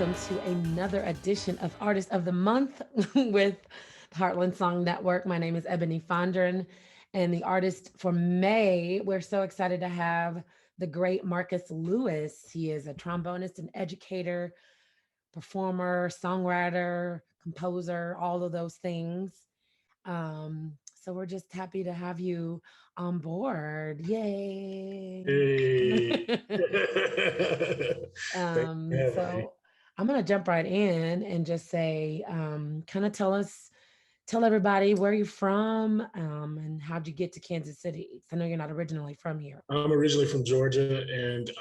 welcome to another edition of Artist of the Month with Heartland Song Network. My name is Eboni Fondren, and the artist for May, we're so excited to have the great Marcus Lewis. He is a trombonist and educator, performer, songwriter, composer, all of those things. So we're just happy to have you on board. Yay. Hey. Thank you for having me. So I'm gonna jump right in and just say, kind of tell everybody where you're from, and how'd you get to Kansas City? 'Cause I know you're not originally from here. I'm originally from Georgia, and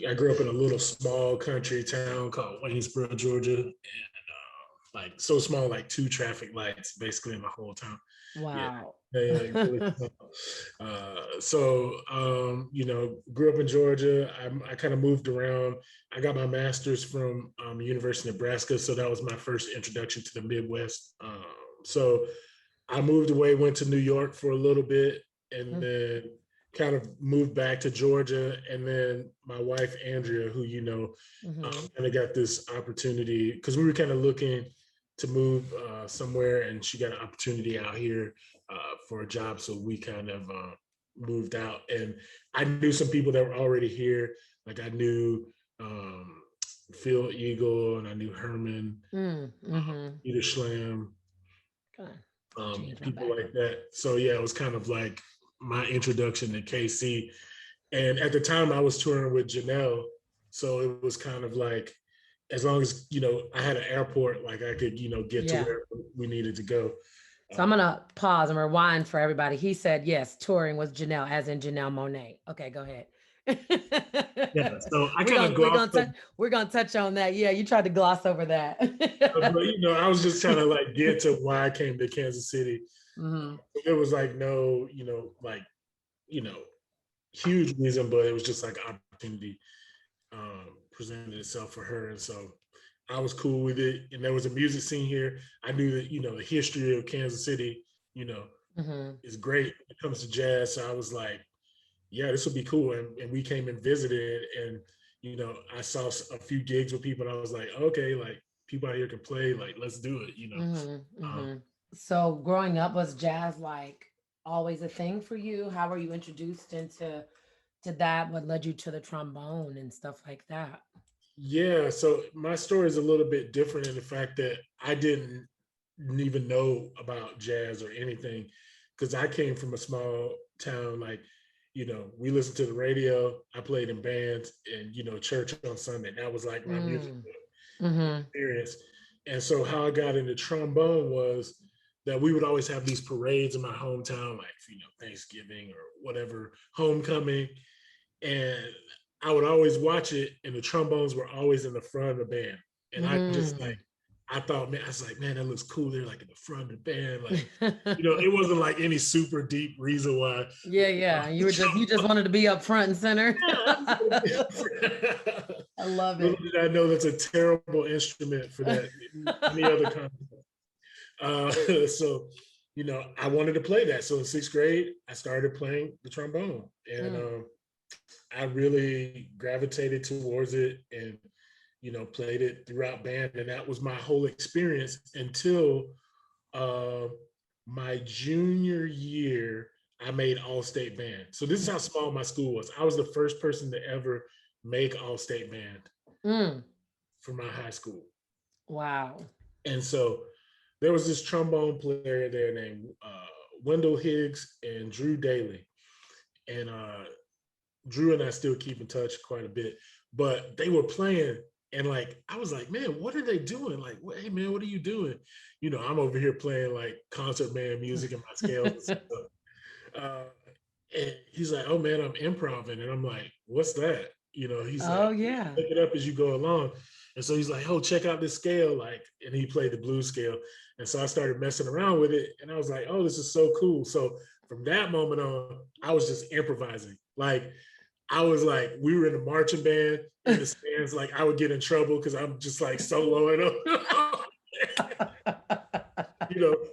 I grew up in a little small country town called Waynesboro, Georgia, and like so small, like two traffic lights basically in the whole town. Yeah, Wow. yeah, really small. Grew up in Georgia. I kind of moved around. I got my master's from University of Nebraska, so that was my first introduction to the Midwest. So I moved away, went to New York for a little bit, and then kind of moved back to Georgia. And then my wife, Andrea, who kind of got this opportunity because we were kind of looking to move somewhere, and she got an opportunity out here for a job. So we kind of moved out. And I knew some people that were already here. Like I knew Phil Eagle, and I knew Herman, Peter Schlam, people like that. So yeah, it was kind of like my introduction to KC. And at the time I was touring with Janelle. So it was kind of like, as long as, I had an airport, like I could, get to where we needed to go. So I'm gonna pause and rewind for everybody. He said, yes, touring was Janelle, as in Janelle Monáe. Okay, go ahead. Yeah, so I kind of glossed over. We're gonna touch on that. Yeah, you tried to gloss over that. But I was just trying to like get to why I came to Kansas City. It was like no, huge reason, but it was just like opportunity presented itself for her, and so I was cool with it. And there was a music scene here. I knew that the history of Kansas City, is great when it comes to jazz. So I was like, yeah, this will be cool. And we came and visited, and I saw a few gigs with people, and I was like, okay, like people out here can play, like let's do it. So growing up, was jazz like always a thing for you? How were you introduced into that? What led you to the trombone and stuff like that? Yeah, so my story is a little bit different in the fact that I didn't even know about jazz or anything, because I came from a small town. Like, we listened to the radio. I played in bands, and church on Sunday. That was like my music experience. And so how I got into trombone was that we would always have these parades in my hometown, like Thanksgiving or whatever, homecoming, and I would always watch it, and the trombones were always in the front of the band. And I just like, I thought, man, I was like, man, that looks cool. They're like in the front of the band. Like, it wasn't like any super deep reason why. Yeah. You just wanted to be up front and center. Yeah, I love it. Little did I know that's a terrible instrument for that. Any other kind. So, I wanted to play that. So in sixth grade, I started playing the trombone, and I really gravitated towards it, and played it throughout band. And that was my whole experience until my junior year. I made all-state band. So this is how small my school was. I was the first person to ever make all-state band for my high school. Wow. And so there was this trombone player there named Wendell Higgs and Drew Daly. And Drew and I still keep in touch quite a bit, but they were playing, and like I was like, man, what are they doing? Like, hey man, what are you doing? I'm over here playing like concert band music in my scales. And he's like, oh man, I'm improvising, and I'm like, what's that? He's like, yeah, look it up as you go along. And so he's like, oh, check out this scale, like, and he played the blues scale. And so I started messing around with it, and I was like, oh, this is so cool. So from that moment on, I was just improvising. Like, I was like, we were in a marching band in the stands. Like, I would get in trouble because I'm just like soloing,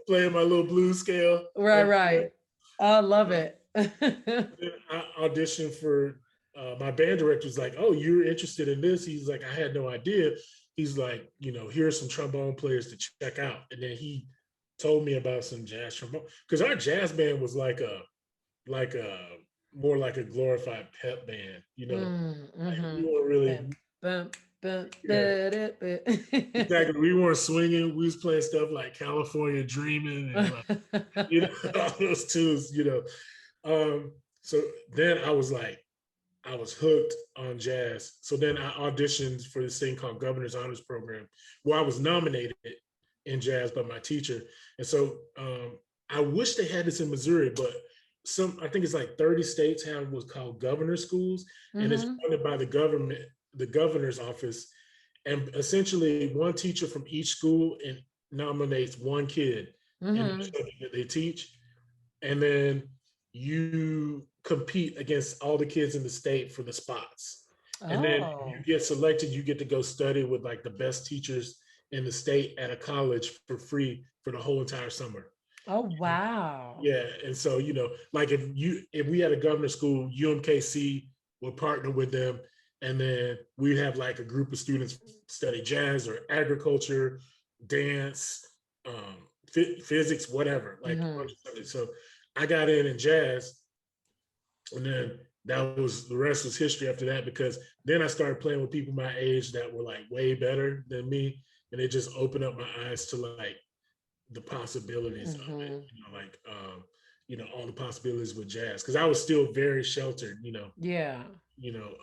playing my little blues scale. Right. I love it. I auditioned for my band director was like, "Oh, you're interested in this?" He's like, "I had no idea." He's like, "Here's some trombone players to check out." And then he told me about some jazz trombone, because our jazz band was like a more like a glorified pep band. Like we Mm-hmm. weren't really, Bum, bum, bum, yeah, ba-da-ba. exactly. We weren't swinging. We was playing stuff like California Dreaming and like all those tunes. Um, so then I was hooked on jazz. So then I auditioned for this thing called Governor's Honors Program, where I was nominated in jazz by my teacher. And so I wish they had this in Missouri, but I think it's like 30 states have what's called governor schools, and it's Mm-hmm. funded by the government, the governor's office. And essentially, one teacher from each school and nominates one kid in the Mm-hmm. subject that they teach, and then you compete against all the kids in the state for the spots. And then if you Oh. get selected, you get to go study with like the best teachers in the state at a college for free for the whole entire summer. Oh, wow. Yeah, and so like if we had a governor school, UMKC would partner with them, and then we'd have like a group of students study jazz or agriculture, dance, physics, whatever, like a Mm-hmm. bunch of subjects. So I got in jazz, and then the rest was history after that, because then I started playing with people my age that were like way better than me, and it just opened up my eyes to like the possibilities of it, Mm-hmm. all the possibilities with jazz, because I was still very sheltered, Yeah. you know,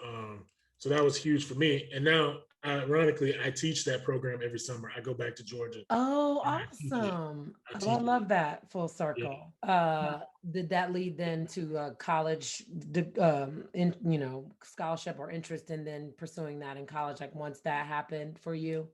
so that was huge for me. And now, ironically, I teach that program every summer. I go back to Georgia Oh, and I teach it. awesome. I Oh, I teach it. love that full Yeah. circle. Did that lead then to college, scholarship or interest in then pursuing that in college, like once that happened for you?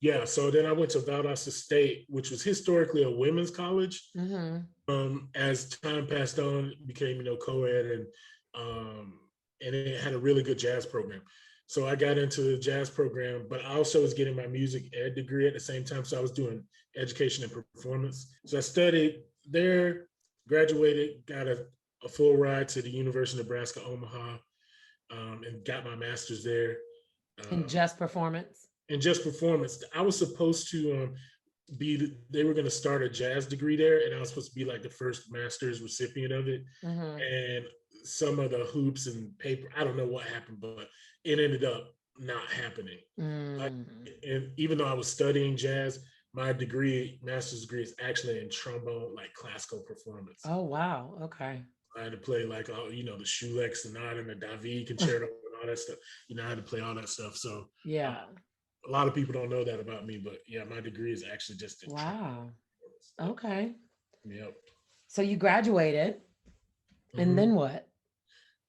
Yeah. So then I went to Valdosta State, which was historically a women's college. Mm-hmm. As time passed on, it became, co-ed, um, and it had a really good jazz program. So I got into the jazz program, but I also was getting my music ed degree at the same time. So I was doing education and performance. So I studied there, graduated, got a full ride to the University of Nebraska, Omaha, and got my master's there. In Um, just performance? and just performance. I was supposed to they were going to start a jazz degree there, and I was supposed to be like the first master's recipient of it. Mm-hmm. And some of the hoops and paper, I don't know what happened, but it ended up not happening. I, Mm. and even though I was studying jazz, my master's degree is actually in trombone, like classical performance. Oh, wow. Okay. I had to play like the Schuleck Sonata and the David Concerto and all that stuff. I had to play all that stuff. So uh, Yeah. a lot of people don't know that about me, but yeah, my degree is actually just in trombone. Wow. Okay. Yep. So you graduated, and Hmm. then what?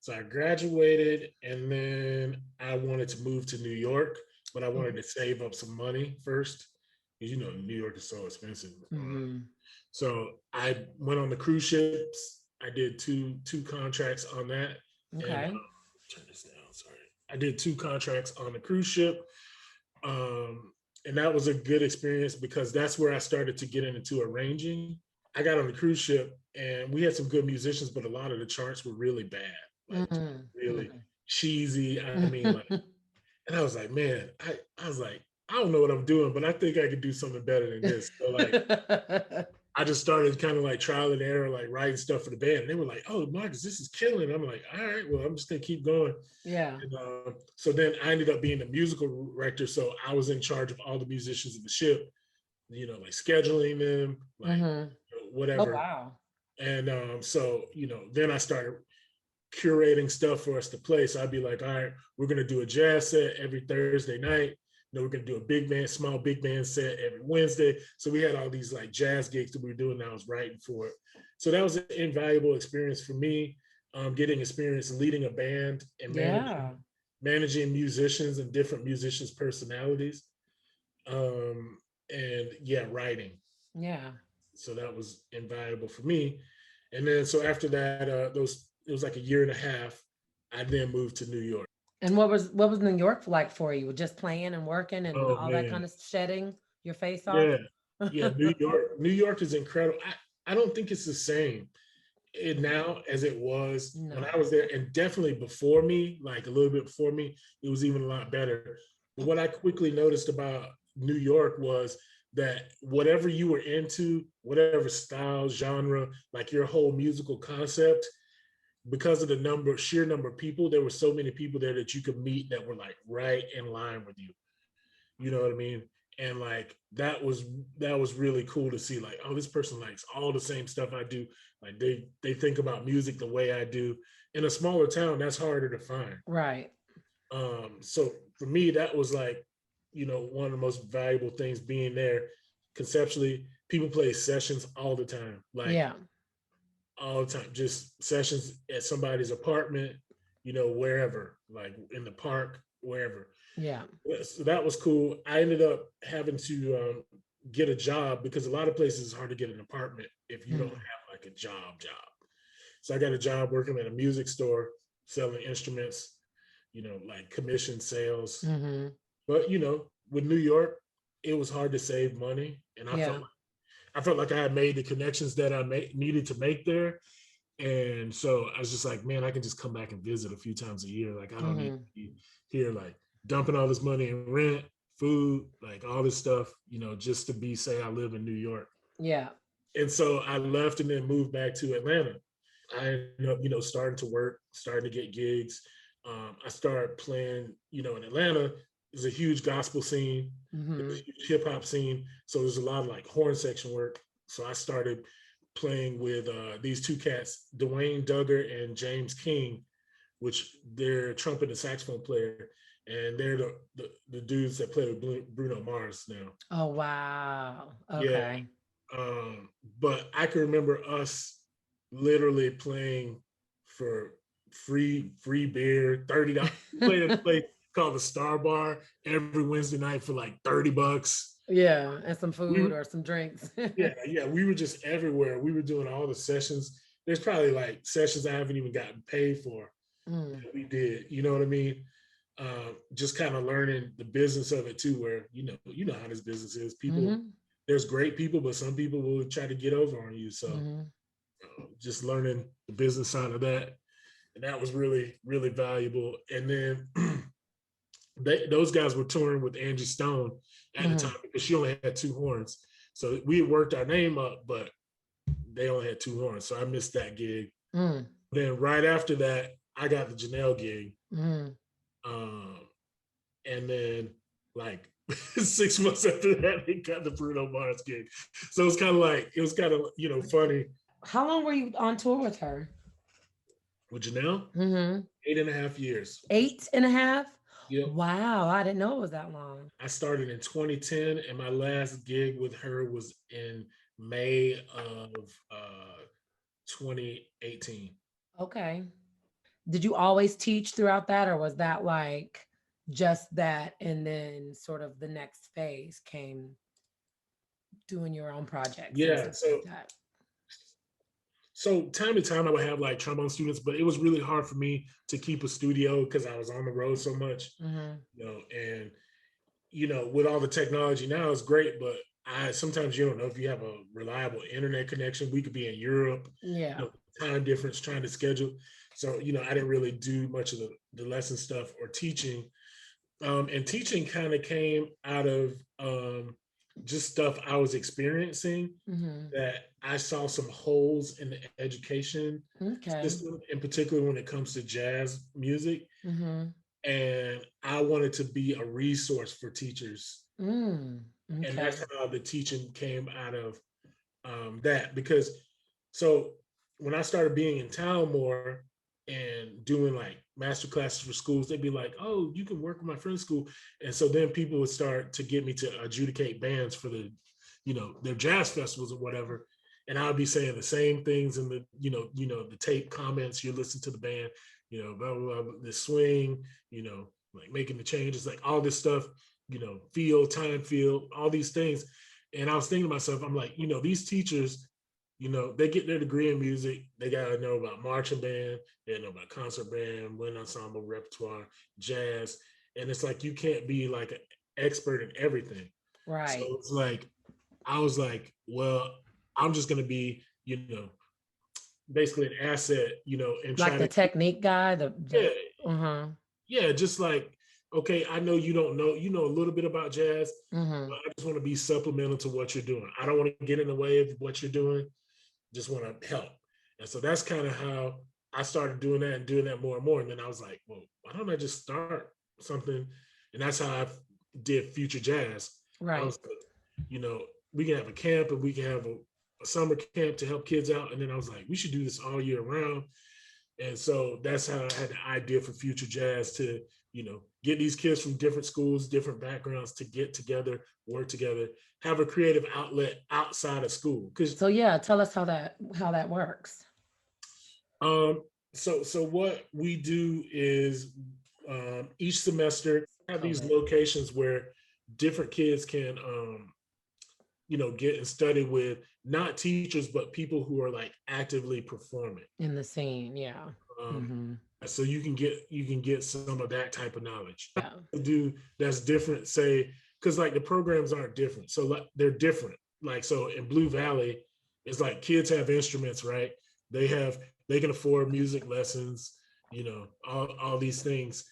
So I graduated, and then I wanted to move to New York, but I wanted Mhm. to save up some money first, because New York is so expensive. Mhm. So I went on the cruise ships. I did two contracts on that, and Okay. turn this down. Sorry, I did two contracts on the cruise ship, and that was a good experience, because that's where I started to get into arranging. I got on the cruise ship, and we had some good musicians, but a lot of the charts were really bad, like Mhm. really Mhm. cheesy. I mean, like, and I was like, man, I was like, I don't know what I'm doing, but I think I could do something better than this. So like, I just started kind of like trial and error, like writing stuff for the band. And they were like, "Oh, Marcus, this is killing." I'm like, "All right, well, I'm just gonna keep going." Yeah. And, so then I ended up being the musical director. So I was in charge of all the musicians of the ship, like scheduling them, like Mhm. Oh, whatever. wow. And so then I started curating stuff for us to play. So I'd be like, "All right, we're gonna do a jazz set every Thursday night. We're gonna do a small big band set every Wednesday." So we had all these like jazz gigs that we were doing. And I was writing for it. So that was an invaluable experience for me, getting experience leading a band and Yeah. managing musicians and different musicians' personalities, and yeah, writing. Yeah. So that was invaluable for me. And then so after that, those it was like a year and a half. I then moved to New York. And what was New York like for you? Just playing and working and Oh all that man, kind of shedding your face off? yeah, yeah. New York is incredible. I don't think it's the same it now as it was when I No. was there, and definitely before me, like a little bit before me, it was even a lot better. But what I quickly noticed about New York was that whatever you were into, whatever style, genre, like your whole musical concept, because of the sheer number of people, there were so many people there that you could meet that were like right in line with you. You know what I mean? And like that was really cool to see. Like, oh, this person likes all the same stuff I do. Like they think about music the way I do. In a smaller town, that's harder to find. Right. So for me, that was like, one of the most valuable things being there. Conceptually, people play sessions all the time, like Yeah. all the time, just sessions at somebody's apartment, wherever, like in the park, wherever. Yeah. So that was cool. I ended up having to get a job because a lot of places it's hard to get an apartment if you don't Mm. have like a job. So I got a job working at a music store selling instruments, like commission sales. Mm-hmm. But with New York, it was hard to save money, and Yeah. I felt like I had made the connections that needed to make there, and so I was just like, man, I can just come back and visit a few times a year. Like I don't need Mm-hmm. to be here like dumping all this money in rent, food, like all this stuff, just to say I live in New York. Yeah. And so I left and then moved back to Atlanta. I ended up, starting to work, starting to get gigs. I started playing, in Atlanta, there's a huge gospel scene, there's Mm-hmm. a huge hip hop scene. So there's a lot of like horn section work. So I started playing with these two cats, Dwayne Duggar and James King, which they're a trumpet and saxophone player. And they're the dudes that play with Bruno Mars now. Oh, wow. Yeah. Okay. Um, but I can remember us literally playing for free beer, $30. We played at a place called the Star Bar every Wednesday night for like $30. Yeah. And some We food or some drinks. yeah, we were just everywhere. We were doing all the sessions. There's probably like sessions I haven't even gotten paid for Mm. that we did. You know what I mean? Just kind of learning the business of it too, where you know how this business is. People, Mm-hmm. there's great people, but some people will try to get over on you. So Mm-hmm. just learning the business side of that, and that was really really valuable. And then those guys were touring with Angie Stone at the Mm-hmm. time because she only had two horns. So we had worked our name up, but they only had two horns. So I missed that gig. Mm. Then right after that, I got the Janelle gig. Mm-hmm. Um, and then like 6 months after that, they got the Bruno Mars gig. So it was kind of funny. How long were you on tour with her? With Janelle, Mm-hmm. 8.5 years. 8.5. Yep. Wow. I didn't know it was that long. I started in 2010, and my last gig with her was in May of 2018. Okay. Did you always teach throughout that, or was that like just that and then sort of the next phase came doing your own projects and Yeah. stuff like So that? so time to time I would have like trombone students, but it was really hard for me to keep a studio because I was on the road so much, Mm-hmm. and with all the technology now, it's great, but I sometimes you don't know if you have a reliable internet connection. We could be in Europe, Yeah. time difference, trying to schedule. So, I didn't really do much of the lesson stuff or teaching. And teaching kind of came out of just stuff I was experiencing Mm-hmm. that I saw some holes in the education Okay. system, in particular when it comes to jazz music. Mm-hmm. And I wanted to be a resource for teachers, Mm. and that's Okay. how the teaching came out of that. Because so when I started being in town more and doing like master classes for schools, they'd be like, "Oh, you can work with my friend's school," and so then people would start to get me to adjudicate bands for their jazz festivals or whatever. And I'd be saying the same things in the tape comments. You listen to the band, blah blah blah, the swing, like making the changes, like all this stuff, feel, time, feel, all these things. And I was thinking to myself, I'm like, these teachers, they get their degree in music. They got to know about marching band. They know about concert band, wind ensemble, repertoire, jazz. And it's like, you can't be like an expert in everything. So Right. it's like, I was like, well, I'm just going to be, basically an asset, and Like try the to, technique guy, yeah, uh-huh. yeah, just like, okay, I know you don't know, you know a little bit about jazz, Mm-hmm. but I just want to be supplemental to what you're doing. I don't want to get in the way of what you're doing, just want to help. And so that's kind of how I started doing that and doing that more and more. And then I was like, well, why don't I just start something? And that's how I did Future Jazz. I Right. was like, we can have a camp and we can have a summer camp to help kids out. And then I was like, we should do this all year round. And so that's how I had the idea for Future Jazz to, get these kids from different schools, different backgrounds to get together, work together, have a creative outlet outside of school. Because So yeah, tell us how that works. um, so what we do is each semester have these COVID locations where different kids can get and study with not teachers but people who are like actively performing. in the scene, yeah. Um, Mm-hmm. so you can get some of that type of knowledge. Yeah. Do that's different, say, because like the programs aren't different, so like they're different. Like so in Blue Valley, it's like kids have instruments, right? They can afford music lessons, all these things,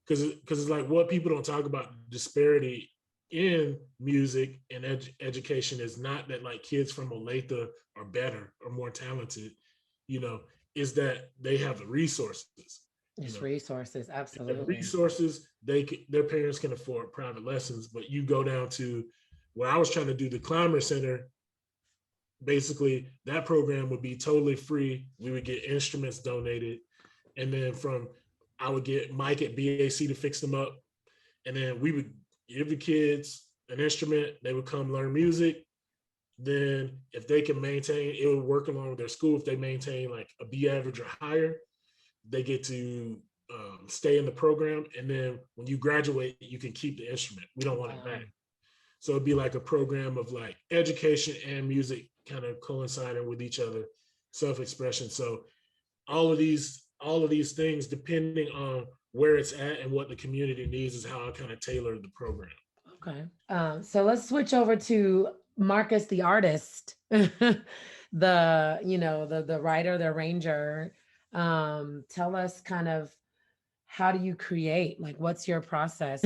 because it's like what people don't talk about disparity in music and education is not that like kids from Olathe are better or more talented, you know, is that they have the resources, you It's know, resources, they have absolutely. resources, their parents can afford private lessons, but you go down to where I was trying to do the Climber Center, basically that program would be totally free. We would get instruments donated, and then I would get Mike at BAC to fix them up, and then we would give the kids an instrument. They would come learn music. Then if they can maintain, it would work along with their school. If they maintain like a B average or higher, they get to stay in the program. And then when you graduate, you can keep the instrument. We don't want it Wow. back. So it'd be like a program of like education and music kind of coinciding with each other, self-expression. So all of these things, depending on where it's at and what the community needs, is how I kind of tailor the program. Okay. So let's switch over to Marcus the artist, the writer, the arranger. Tell us kind of how do you create? Like, what's your process?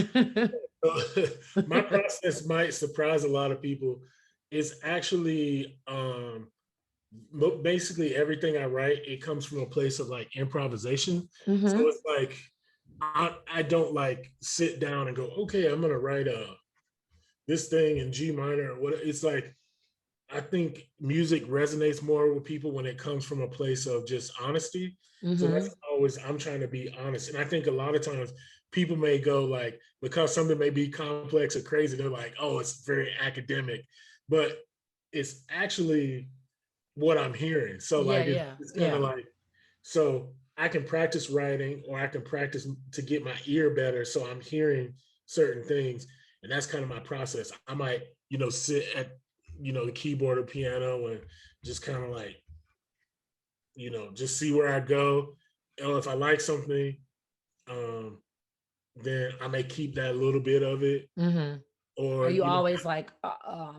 So, my process might surprise a lot of people. It's actually basically everything I write, it comes from a place of like improvisation. So Mm-hmm. it's like I don't like sit down and go, okay, I'm gonna write this thing in G minor or what. It's like I think music resonates more with people when it comes from a place of just honesty. So Mm-hmm. that's always, I'm trying to be honest. And I think a lot of times people may go like, because something may be complex or crazy, they're like, oh, it's very academic. But it's actually what I'm hearing. So Yeah, like yeah, it's kind of yeah. like, so I can practice writing or I can practice to get my ear better. So I'm hearing certain things. And that's kind of my process. I might, sit at, the keyboard or piano and just kind of like, just see where I go. Or if I like something, um, then I may keep that little bit of it. Mm-hmm. Are Or, you always like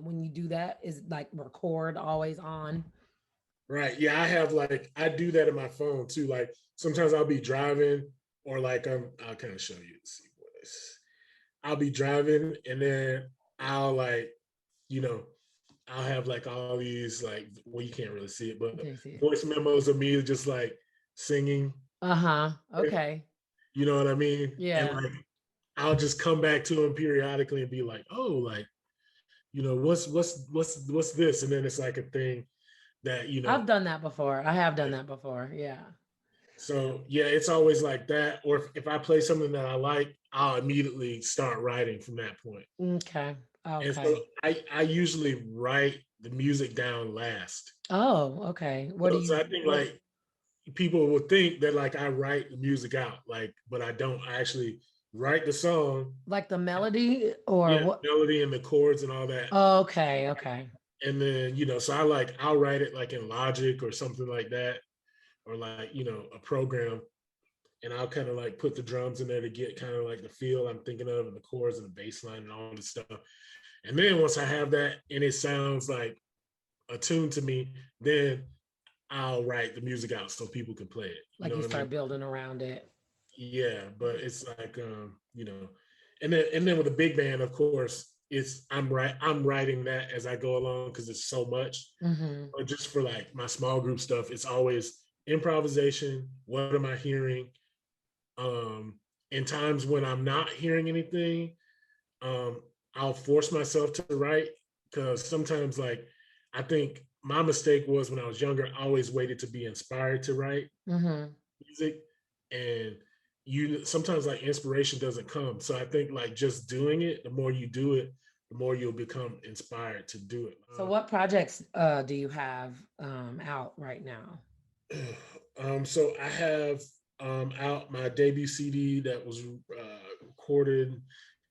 when you do that? Is like record always on? right. Yeah, I do that in my phone too. Like sometimes I'll be driving or like I'll kind of show you to see what this. I'll be driving and then I'll like, you know, I'll have like all these like, well, you can't really see it, but Okay, see it. voice memos of me just like singing. Uh-huh. Okay. You know what I mean? And Yeah. like I'll just come back to them periodically and be like, oh, like, what's this? And then it's like a thing that, I've done that before. I have done that before. Yeah. so yeah, it's always like that. Or if I play something that I like, I'll immediately start writing from that point. Okay. And so Okay. I usually write the music down last. Oh, okay. What do So you I think what like people will think that like I write the music out, like, but I don't. I actually write the song, like the melody or yeah, what? melody and the chords and all that. Okay, okay. And then, so I'll write it like in Logic or something like that, or like, a program. And I'll kind of like put the drums in there to get kind of like the feel I'm thinking of and the chords and the bass line and all this stuff. And then once I have that and it sounds like attuned to me, then I'll write the music out so people can play it. You Like know you what I mean? start building around it. Yeah, but it's like and then with the big band, of course, I'm writing that as I go along because it's so much. Mm-hmm. But just for like my small group stuff, it's always improvisation. What am I hearing? Um, in times when I'm not hearing anything, um, I'll force myself to write because sometimes, like, I think my mistake was when I was younger, I always waited to be inspired to write Mm-hmm. music, and you sometimes like inspiration doesn't come. So I think like just doing it, the more you do it, the more you'll become inspired to do it. So what projects do you have out right now? So I have out my debut CD that was recorded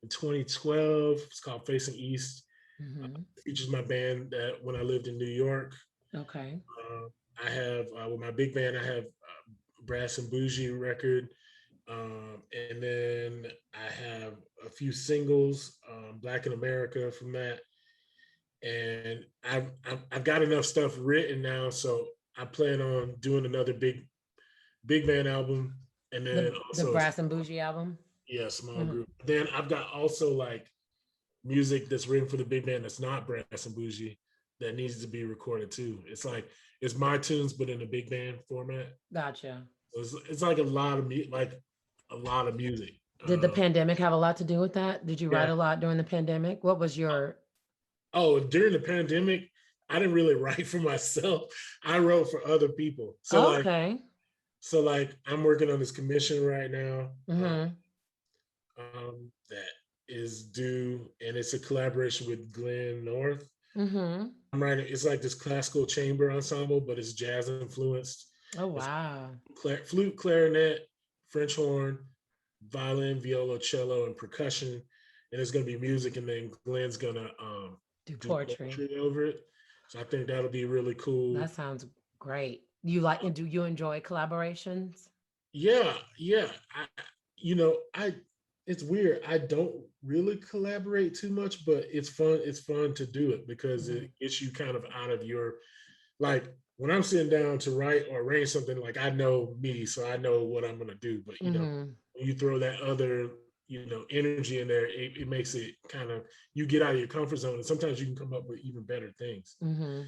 in 2012. It's called Facing East. Mm-hmm. It features my band that when I lived in New York. Okay. Uh, I have with my big band. I have Brass and Bougie record, and then I have a few singles, Black in America from that, and I've got enough stuff written now, so I plan on doing another big band album, and then The also Brass and Bougie album. yeah, small Mm-hmm. group. Then I've got also like music that's written for the big band that's not Brass and Bougie that needs to be recorded too. It's like it's my tunes, but in a big band format. Gotcha. So it's like a lot of music. Did the pandemic have a lot to do with that? Did you write Yeah. a lot during the pandemic? What was your Oh, during the pandemic, I didn't really write for myself. I wrote for other people. Okay. So like I'm working on this commission right now Mm-hmm. that is due, and it's a collaboration with Glenn North. Mm-hmm. I'm writing. It's like this classical chamber ensemble, but it's jazz influenced. Oh It's wow. flute, clarinet, French horn, violin, viola, cello, and percussion. And it's gonna be music, and then Glenn's gonna Do do poetry. poetry over it. So I think that'll be really cool. That sounds great. You like and do you enjoy collaborations? Yeah, yeah. I it's weird. I don't really collaborate too much, but it's fun. It's fun to do it because Mm-hmm. it gets you kind of out of your like when I'm sitting down to write or arrange something, like I know me, so I know what I'm gonna do. But Mm-hmm. when you throw that other, energy in there, it makes it kind of you get out of your comfort zone, and sometimes you can come up with even better things. Mm-hmm.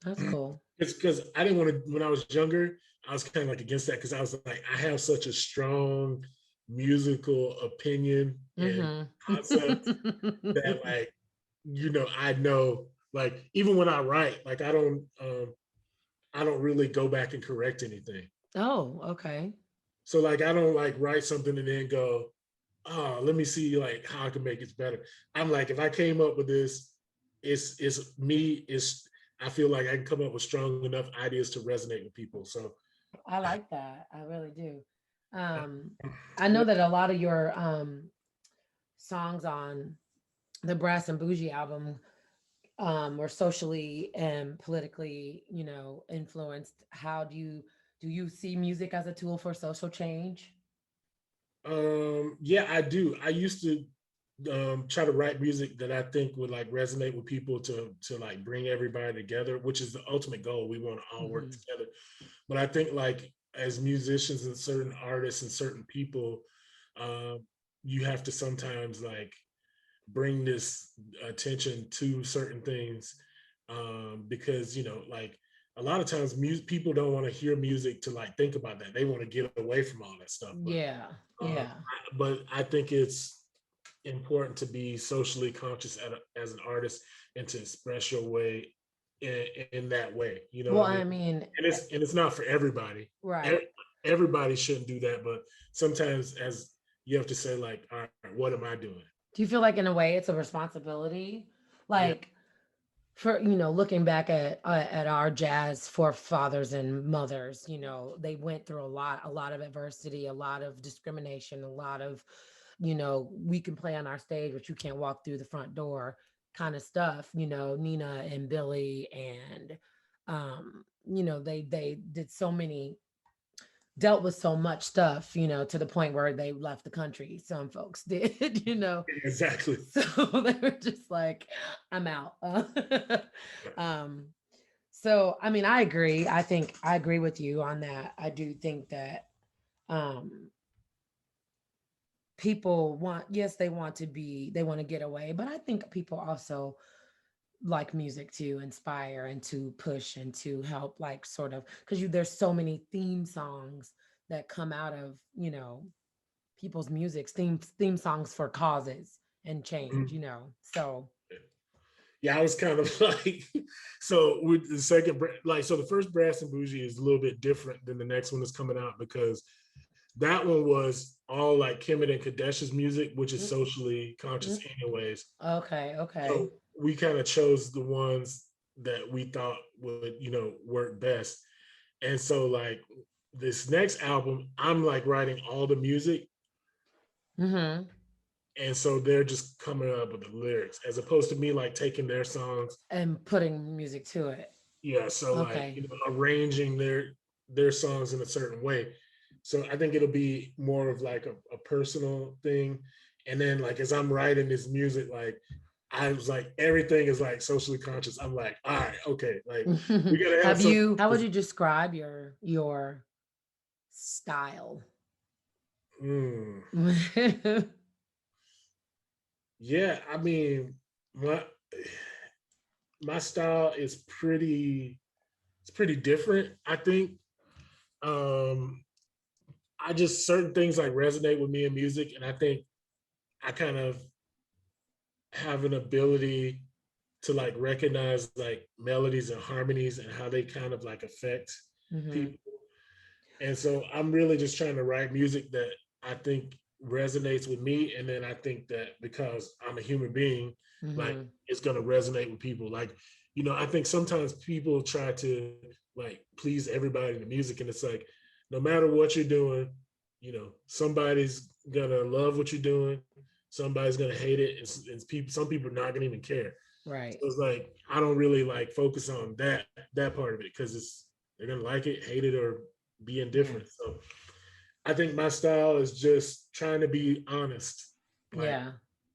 That's cool. It's because I didn't want to when I was younger. I was kind of like against that because I was like, I have such a strong musical opinion and concept Mm-hmm. that like I know like even when I write like I don't really go back and correct anything. Oh, okay. So like I don't like write something and then go, oh, let me see like how I can make it better. I'm like, if I came up with this, it's me, it's I feel like I can come up with strong enough ideas to resonate with people. So I like that. I really do. uh, Um, I know that a lot of your songs on the Brass and Bougie album were socially and politically, influenced. How do you see music as a tool for social change? yeah, I do. I used to try to write music that I think would like resonate with people to like bring everybody together, which is the ultimate goal. We want to all work Hmm. together. But I think like as musicians and certain artists and certain people, um, you have to sometimes like bring this attention to certain things because like a lot of times people don't want to hear music to like think about that. They want to get away from all that stuff. But Yeah, um, yeah. I think it's important to be socially conscious as an artist and to express your way in that way. You know what Well, I mean? I mean, And it's not for everybody. right. Everybody shouldn't do that, but sometimes as you have to say like, all right, what am I doing? Do you feel like in a way it's a responsibility? Yeah. Like for looking back at our jazz forefathers and mothers, they went through a lot of adversity, a lot of discrimination, a lot of we can play on our stage but you can't walk through the front door kind of stuff. Nina and Billy, and they did so many, dealt with so much stuff, to the point where they left the country. Some folks did, Exactly. so they were just like, I'm out. um So, I mean, I agree. I think I agree with you on that. I do think that um people want, yes, they want to get away, but I think people also like music to inspire and to push and to help, like, sort of, because there's so many theme songs that come out of, people's music, theme songs for causes and change, Mhm. so Yeah, I was kind of like, so with the second, like, so the first Brass and Bougie is a little bit different than the next one that's coming out because that one was all like Kemet and Kadesh's music, which is mm, socially conscious mm, anyways. okay, okay. So we kind of chose the ones that we thought would, work best. And so like this next album, I'm like writing all the music, Mm-hmm. and so they're just coming up with the lyrics as opposed to me like taking their songs. And putting music to it. Yeah, so like, Okay. arranging their songs in a certain way. So I think it'll be more of like a personal thing. And then like as I'm writing this music, like I was like everything is like socially conscious. I'm like, all right, okay, like we gotta have something. How would you describe your style? Mm, yeah, I mean, my my style is pretty different, I think. Um, I just certain things like resonate with me in music, and I think I kind of have an ability to like recognize like melodies and harmonies and how they kind of like affect Hmm. people. And so I'm really just trying to write music that I think resonates with me. And then I think that because I'm a human being, like Hmm. it's gonna resonate with people. Like, I think sometimes people try to like please everybody in the music, and it's like no matter what you're doing, somebody's gonna love what you're doing, somebody's gonna hate it, and people, some people are not gonna even care. So Right. it's like I don't really like focus on that part of it because they're gonna like it, hate it, or be Yeah. indifferent. So I think my style is just trying to be honest, like Yeah.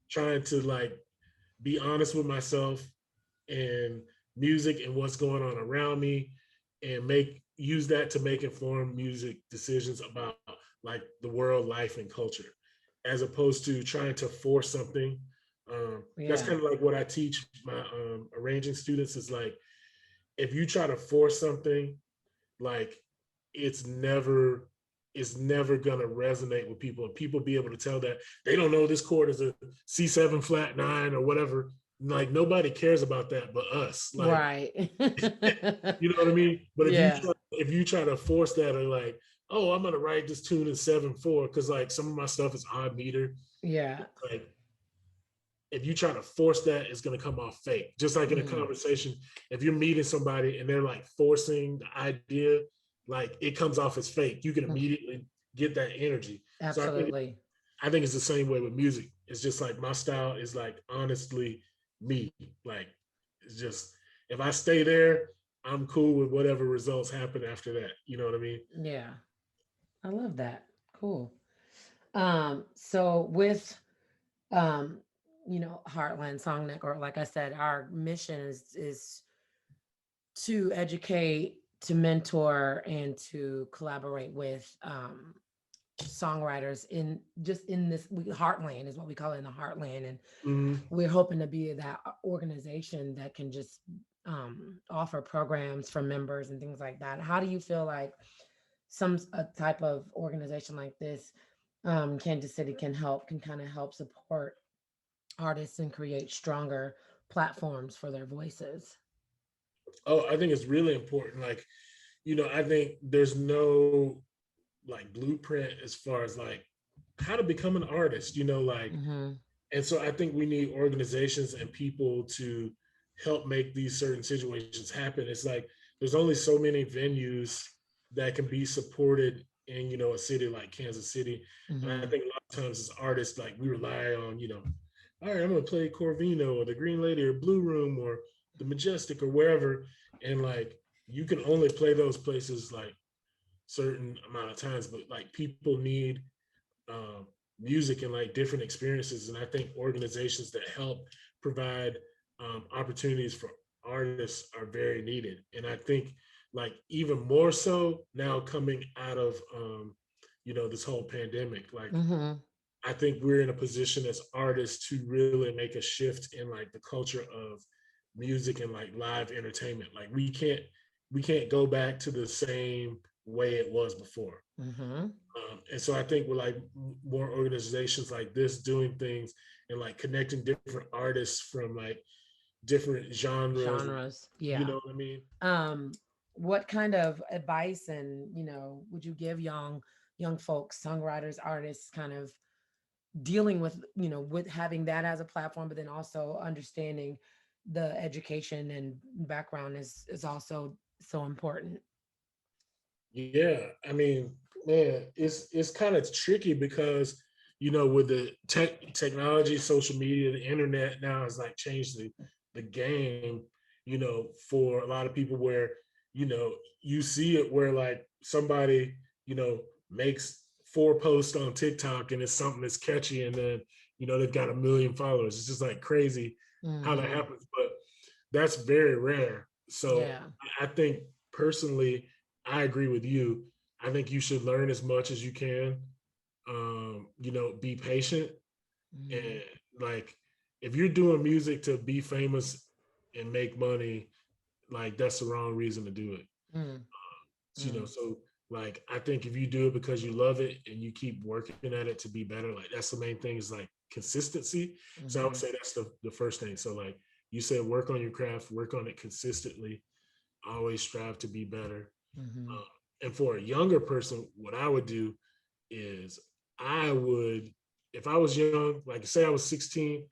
trying to like be honest with myself and music and what's going on around me, and make use that to make informed music decisions about like the world, life, and culture, as opposed to trying to force something. That's Yeah. kind of like what I teach my arranging students is like if you try to force something, like it's never it's never gonna resonate with people, and people be able to tell that they don't know this chord is a C7 flat nine or whatever. Like nobody cares about that but us. Like Right. you know what I mean? But Yeah. if you try to force that, or like, oh, I'm gonna write this tune in 7/4 because like some of my stuff is odd meter. Yeah. Like if you try to force that, it's going to come off fake. Just like in a Mm. conversation, if you're meeting somebody and they're like forcing the idea, like it comes off as fake. You can Mm. immediately get that energy. So Absolutely. I think it's the same way with music. It's just like my style is like honestly me. Like it's just if I stay there, I'm cool with whatever results happen after that. You know what I mean? Yeah. I love that. Cool. So with um, Heartland Song Network, like I said, our mission is to educate, to mentor, and to collaborate with songwriters in this heartland is what we call it, in the heartland, and Mm-hmm. we're hoping to be that organization that can just offer programs for members and things like that. How do you feel like a type of organization like this, Kansas City, can kind of help support artists and create stronger platforms for their voices? Oh, I think it's really important. Like, I think there's no like blueprint as far as like how to become an artist, like, Hmm. and so I think we need organizations and people to help make these certain situations happen. It's like there's only so many venues that can be supported in, a city like Kansas City. And I Hmm. think a lot of times as artists, like we rely on, all right, I'm gonna play Corvino or the Green Lady or Blue Room or the Majestic or wherever. And like you can only play those places like certain amount of times, but like people need um, music and like different experiences. And I think organizations that help provide opportunities for artists are very needed. And I think like even more so now coming out of this whole pandemic, like Mm-hmm. I think we're in a position as artists to really make a shift in like the culture of music and like live entertainment. Like we can't go back to the same way it was before. Mm-hmm. And so I think with like more organizations like this doing things and like connecting different artists from like different genres, Genres. you Yeah. know what I mean? um what kind of advice and would you give young folks, songwriters, artists, kind of dealing with with having that as a platform, but then also understanding the education and background is also so important. Yeah, I mean, man, it's kind of tricky because with the technology, social media, the internet now has like changed the game, for a lot of people where you see it where like somebody makes 4 posts on TikTok and it's something that's catchy and then they've got 1 million followers. It's just like crazy how that Hmm. happens, but that's very rare. So Yeah. I think personally, I agree with you. I think you should learn as much as you can. Be patient Hmm. and like if you're doing music to be famous and make money, like that's the wrong reason to do it. Hmm. So like I think if you do it because you love it and you keep working at it to be better, like that's the main thing is like consistency. So I would Hmm. say that's the first thing. So like you said, work on your craft, work on it consistently, always strive to be better. Hmm. And for a younger person, what I would do is I would, if I was young, like say I was 16,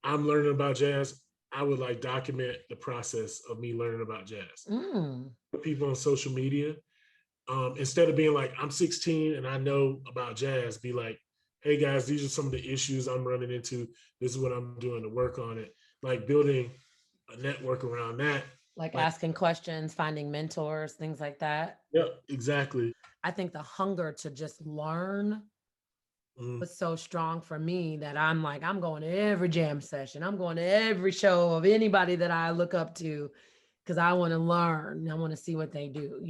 I'm learning about jazz, I would like document the process of me learning about jazz. Mm. Put people on social media, instead of being like, I'm 16 and I know about jazz, be like, hey guys, these are some of the issues I'm running into. This is what I'm doing to work on it. Like building a network around that. Like Like, asking questions, finding mentors, things like that. yeah, exactly. I think the hunger to just learn Mm, was so strong for me that I'm like, I'm going to every jam session. I'm going to every show of anybody that I look up to because I want to learn. I want to see what they do.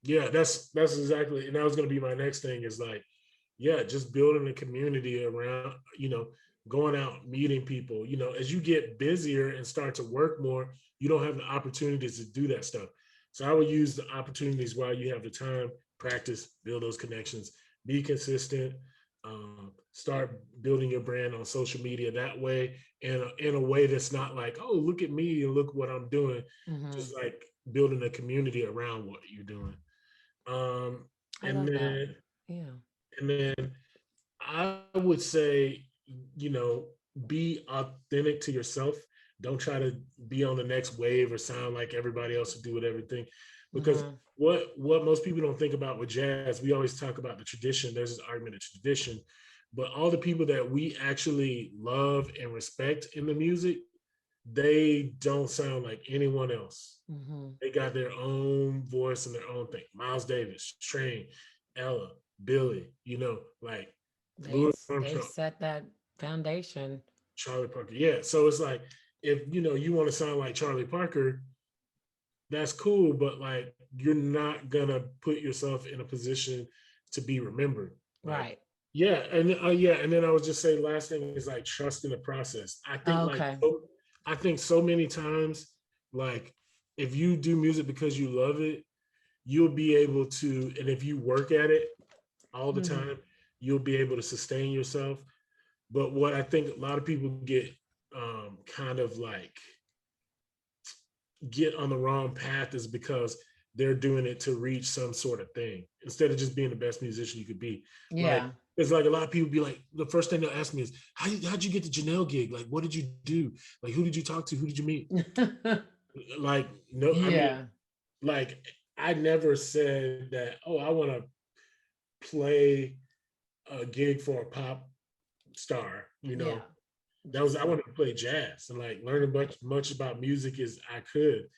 yeah, that's exactly, and that was gonna be my next thing is like, yeah, just building a community around, going out, meeting people. As you get busier and start to work more, you don't have the opportunities to do that stuff. So I would use the opportunities while you have the time, practice, build those connections, be consistent, start building your brand on social media that way, in a way that's not like, oh, look at me and look what I'm doing, Hmm. just like building a community around what you're doing. Um, I and love that. then Yeah. and then I would say, you know, be authentic to yourself. Don't try to be on the next wave or sound like everybody else will do with everything. Because Hmm. what most people don't think about with jazz, we always talk about the tradition. There's this argument of tradition, but all the people that we actually love and respect in the music, they don't sound like anyone else. Hmm. They got their own voice and their own thing. Miles Davis, Train, Ella, Billy, like Louis They Armstrong, set that foundation. Charlie Parker. Yeah. So it's like if you want to sound like Charlie Parker, that's cool, but like you're not gonna put yourself in a position to be remembered. Like, Right. and then I would just say last thing is like trust in the process. Okay. I think so many times, like if you do music because you love it, you'll be able to, and if you work at it all the Hmm. time, you'll be able to sustain yourself. But what I think a lot of people kind of like get on the wrong path is because they're doing it to reach some sort of thing instead of just being the best musician you could be. Like, Yeah. it's like a lot of people be like, the first thing they'll ask me is, how'd you get the Janelle gig? Like, what did you do? Like, who did you talk to? Who did you meet? Like, no, I mean, Yeah. like, I never said that, oh, I want to play a gig for a pop star, Yeah. that was, Just I wanted to play jazz and like learn as much about music as I could.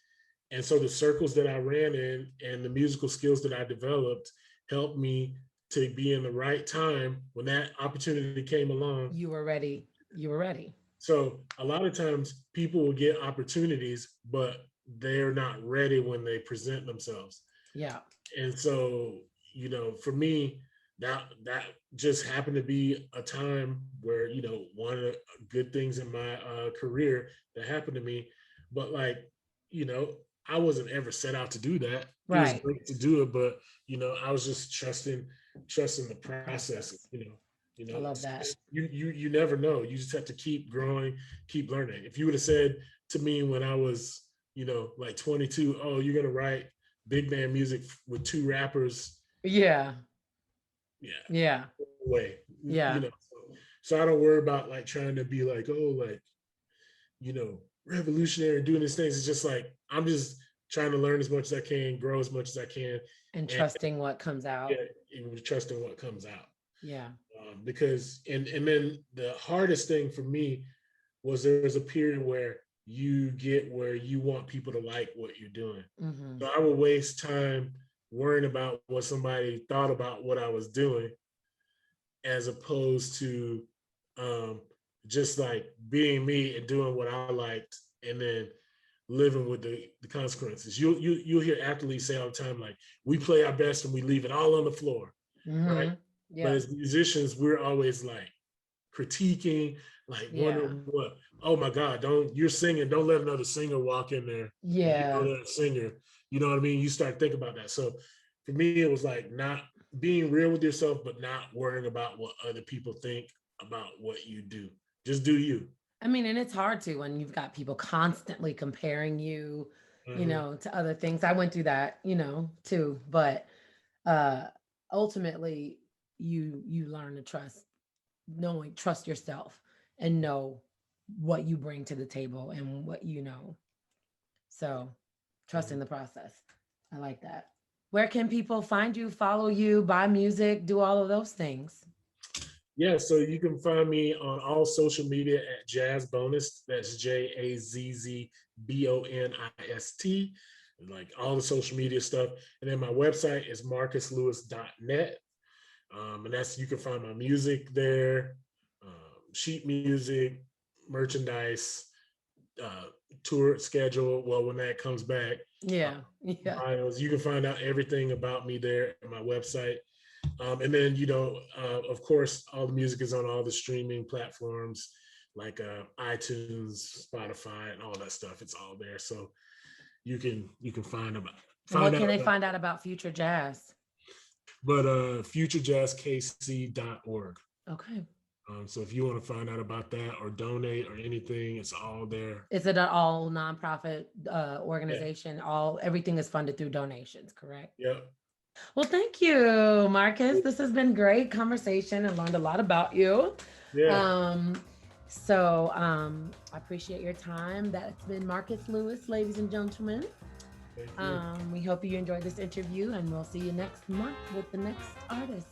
And so the circles that I ran in and the musical skills that I developed helped me to be in the right time when that opportunity came along. you were ready. You were ready. So a lot of times people will get opportunities, but they're not ready when they present themselves. Yeah. And so, for me, that just happened to be a time where, one of the good things in my career that happened to me. But like, you know, I wasn't ever set out to do that. It was Right. great to do it, but I was just trusting the process. Process. I love that. You never know. You just have to keep growing, keep learning. If you would have said to me when I was, like 22, oh, you're gonna write big band music with two rappers, Yeah. yeah, Yeah. way, Yeah. So I don't worry about like trying to be like, oh, like, revolutionary and doing these things. It's just like I'm just trying to learn as much as I can, grow as much as I can, And and trusting what comes yeah, out. and trusting what comes out. Yeah. Because and then the hardest thing for me was there was a period where you get where you want people to like what you're doing. Mm-hmm. So I would waste time worrying about what somebody thought about what I was doing, as opposed to um, just like being me and doing what I liked, and then living with the consequences. You'll hear athletes say all the time, like, we play our best and we leave it all on the floor, right? Mm-hmm. But Yeah. as musicians, we're always like critiquing, like Yeah. wondering what, oh my God, you're singing, don't let another singer walk in there and you know Yeah. they're a singer. You know what I mean? You start thinking about that. So for me, it was like not being real with yourself, but not worrying about what other people think about what you do. Just do you. I mean, and it's hard to when you've got people constantly comparing you, Uh-huh. to other things. I went through that, too. But uh ultimately you learn to trust yourself and know what you bring to the table and what you know. So trusting Uh-huh. the process. I like that. Where can people find you, follow you, buy music, do all of those things? Yeah, so you can find me on all social media at Jazz Bonus. That's JAZZBONIST, like all the social media stuff. And then my website is marcuslewis.net. And that's, you can find my music there, sheet music, merchandise, uh, tour schedule. Well, when that comes back, uh, Yeah. Yeah. bios. You can find out everything about me there at my website. And then, of course, all the music is on all the streaming platforms like iTunes, Spotify, and all that stuff. It's all there, so you can And find what out can they about. find out about future jazz? But futurejazzkc.org. Okay. So if you want to find out about that or donate or anything, it's all there. Is it an all nonprofit Yeah. organization? All everything is funded through donations, correct? Yep. Well, thank you, Marcus. This has been great conversation and learned a lot about you. Yeah. Um, I appreciate your time. That's been Marcus Lewis, ladies and gentlemen. Thank you. We hope you enjoyed this interview, and we'll see you next month with the next artist.